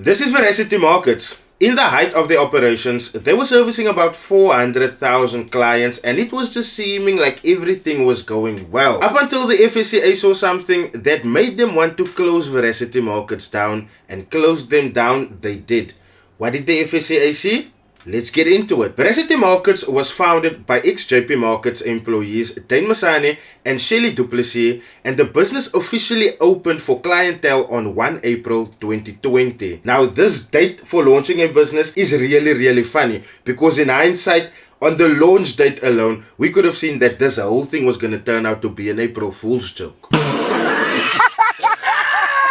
This is Veracity Markets. In the height of their operations, they were servicing about 400,000 clients, and it was just seeming like everything was going well. Up until the FSCA saw something that made them want to close Veracity Markets down, and close them down they did. What did the FSCA see? Let's get into it. Veracity Markets was founded by ex-JP Markets employees Dane Masani and Shelley Duplessis, and the business officially opened for clientele on 1 April 2020. Now, this date for launching a business is really funny, because in hindsight, on the launch date alone, we could have seen that this whole thing was going to turn out to be an April Fool's joke.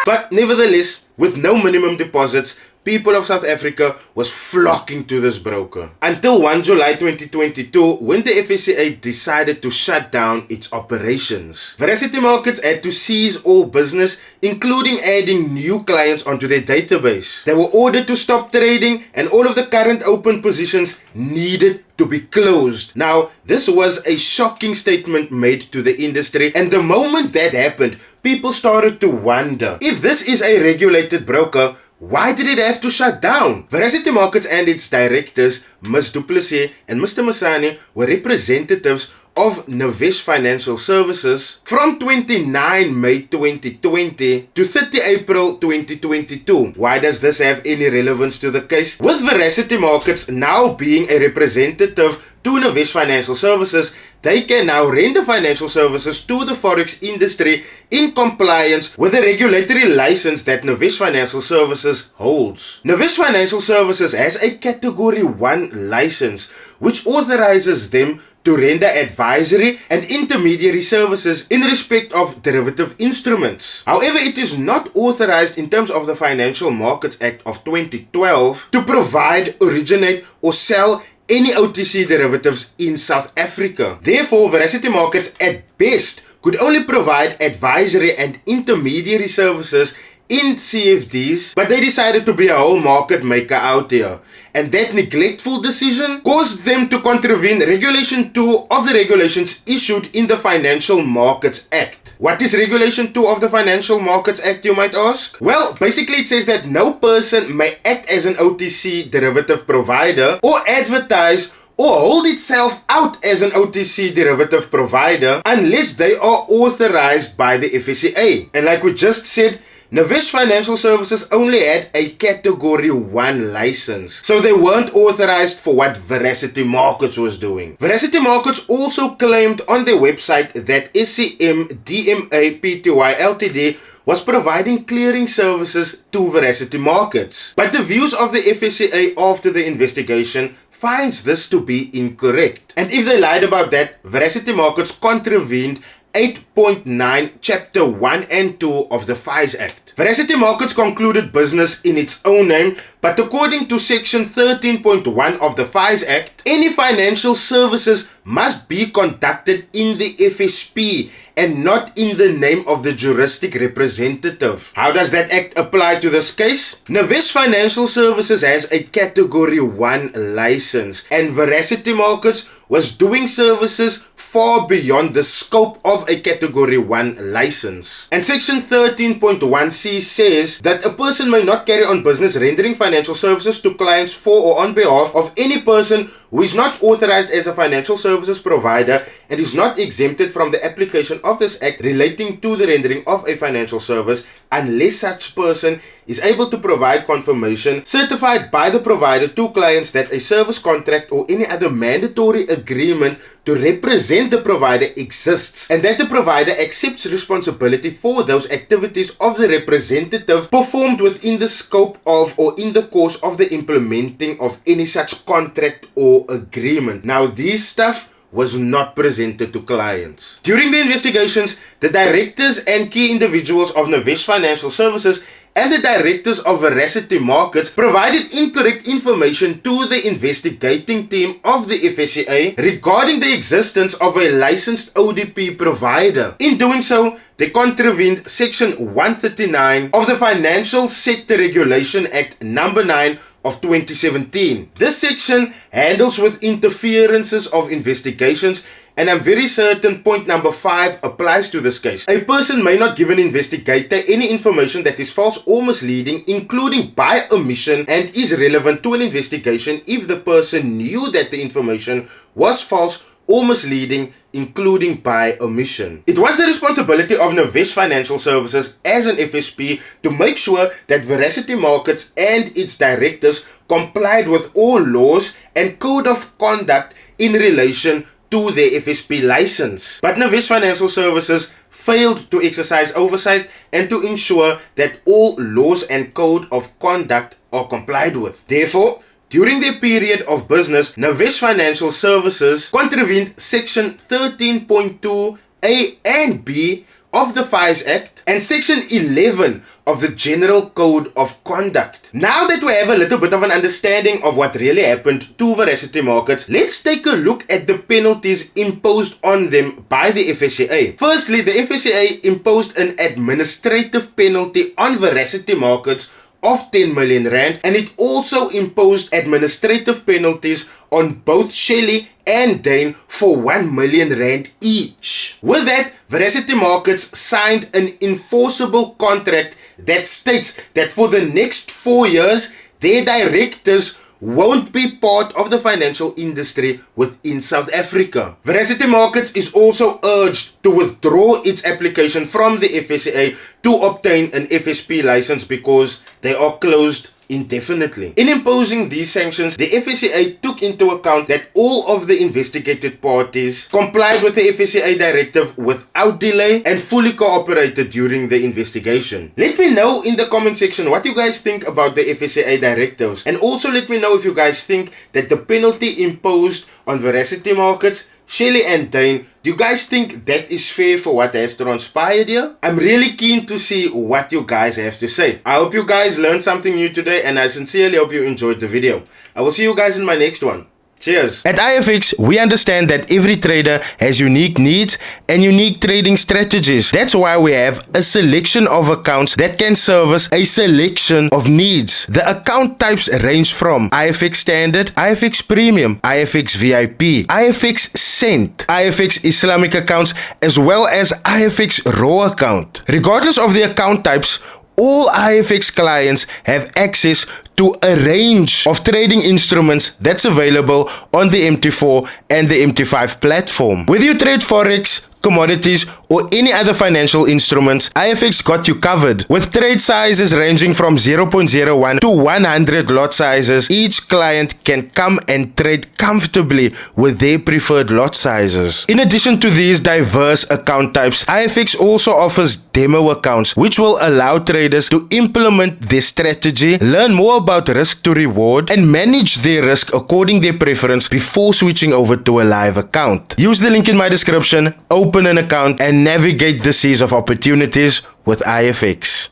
But nevertheless, with no minimum deposits, people of South Africa was flocking to this broker. Until 1 July 2022, when the FSCA decided to shut down its operations. Veracity Markets had to cease all business, including adding new clients onto their database. They were ordered to stop trading, and all of the current open positions needed to be closed. Now, this was a shocking statement made to the industry, and the moment that happened, people started to wonder, if this is a regulated broker, why did it have to shut down? Veracity Markets and its directors, Ms. Duplessis and Mr. Masani, were representatives of Navesh Financial Services from 29 May 2020 to 30 April 2022. Why does this have any relevance to the case? With Veracity Markets now being a representative to Navesh Financial Services, they can now render financial services to the forex industry in compliance with the regulatory license that Navesh Financial Services holds. Navesh Financial Services has a Category 1 license, which authorizes them to render advisory and intermediary services in respect of derivative instruments. However, it is not authorized in terms of the Financial Markets Act of 2012 to provide, originate, or sell any OTC derivatives in South Africa. Therefore, Veracity Markets at best could only provide advisory and intermediary services in CFDs, but they decided to be a whole market maker out here. And that neglectful decision caused them to contravene Regulation 2 of the regulations issued in the Financial Markets Act. What is Regulation 2 of the Financial Markets Act, you might ask? Well, basically it says that no person may act as an OTC derivative provider or advertise or hold itself out as an OTC derivative provider unless they are authorized by the FSCA. And like we just said, Navesh Financial Services only had a Category 1 license, so they weren't authorized for what Veracity Markets was doing. Veracity Markets also claimed on their website that SCM DMA Pty Ltd was providing clearing services to Veracity Markets. But the views of the FSCA after the investigation finds this to be incorrect. And if they lied about that, Veracity Markets contravened 8.9 Chapter 1 and 2 of the FIDES Act. Veracity Markets concluded business in its own name, but according to Section 13.1 of the FIDES Act, any financial services must be conducted in the FSP and not in the name of the juristic representative. How does that act apply to this case? Navesh Financial Services has a Category 1 license, and Veracity Markets was doing services far beyond the scope of a Category 1 license. And Section 13.1c says that a person may not carry on business rendering financial services to clients for or on behalf of any person who is not authorized as a financial services provider and is not exempted from the application of this act relating to the rendering of a financial service unless such person is able to provide confirmation certified by the provider to clients that a service contract or any other mandatory agreement to represent the provider exists, and that the provider accepts responsibility for those activities of the representative performed within the scope of or in the course of the implementing of any such contract or agreement. Now, these stuff was not presented to clients. During the investigations, the directors and key individuals of Navesh Financial Services and the directors of Veracity Markets provided incorrect information to the investigating team of the FSCA regarding the existence of a licensed ODP provider. In doing so, they contravened Section 139 of the Financial Sector Regulation Act number 9 of 2017. This section handles with interferences of investigations and I'm very certain point number 5 applies to this case. A person may not give an investigator any information that is false or misleading, including by omission, and is relevant to an investigation if the person knew that the information was false or misleading, including by omission. It was the responsibility of Navesh Financial Services as an FSP to make sure that Veracity Markets and its directors complied with all laws and code of conduct in relation to their FSP license. But Navesh Financial Services failed to exercise oversight and to ensure that all laws and code of conduct are complied with. Therefore, during their period of business, Navesh Financial Services contravened Section 13.2 A and B of the Fires Act and Section 11 of the General Code of Conduct. Now that we have a little bit of an understanding of what really happened to Veracity Markets, let's take a look at the penalties imposed on them by the FSCA. Firstly, the FSCA imposed an administrative penalty on Veracity Markets of 10 million rand, and it also imposed administrative penalties on both Shelley and Dane for 1 million rand each. With that, Veracity Markets signed an enforceable contract that states that for the next 4 years, their directors won't be part of the financial industry within South Africa. Veracity Markets is also urged to withdraw its application from the FSCA to obtain an FSP license because they are closed indefinitely. In imposing these sanctions, the FSCA took into account that all of the investigated parties complied with the FSCA directive without delay and fully cooperated during the investigation. Let me know in the comment section what you guys think about the FSCA directives, and also let me know if you guys think that the penalty imposed on Veracity Markets, Shelley and Dane, do you guys think that is fair for what has transpired here? I'm really keen to see what you guys have to say. I hope you guys learned something new today, and I sincerely hope you enjoyed the video. I will see you guys in my next one. Cheers. At IFX, we understand that every trader has unique needs and unique trading strategies. That's why we have a selection of accounts that can service a selection of needs. The account types range from IFX Standard, IFX Premium, IFX VIP, IFX Cent, IFX Islamic accounts, as well as IFX Raw account. Regardless of the account types, all IFX clients have access to a range of trading instruments that's available on the MT4 and the MT5 platform. Whether you trade Forex, commodities, or any other financial instruments, IFX got you covered. With trade sizes ranging from 0.01 to 100 lot sizes, each client can come and trade comfortably with their preferred lot sizes. In addition to these diverse account types, IFX also offers demo accounts, which will allow traders to implement their strategy, learn more about risk to reward, and manage their risk according to their preference before switching over to a live account. Use the link in my description, open an account, and navigate the seas of opportunities with IFX.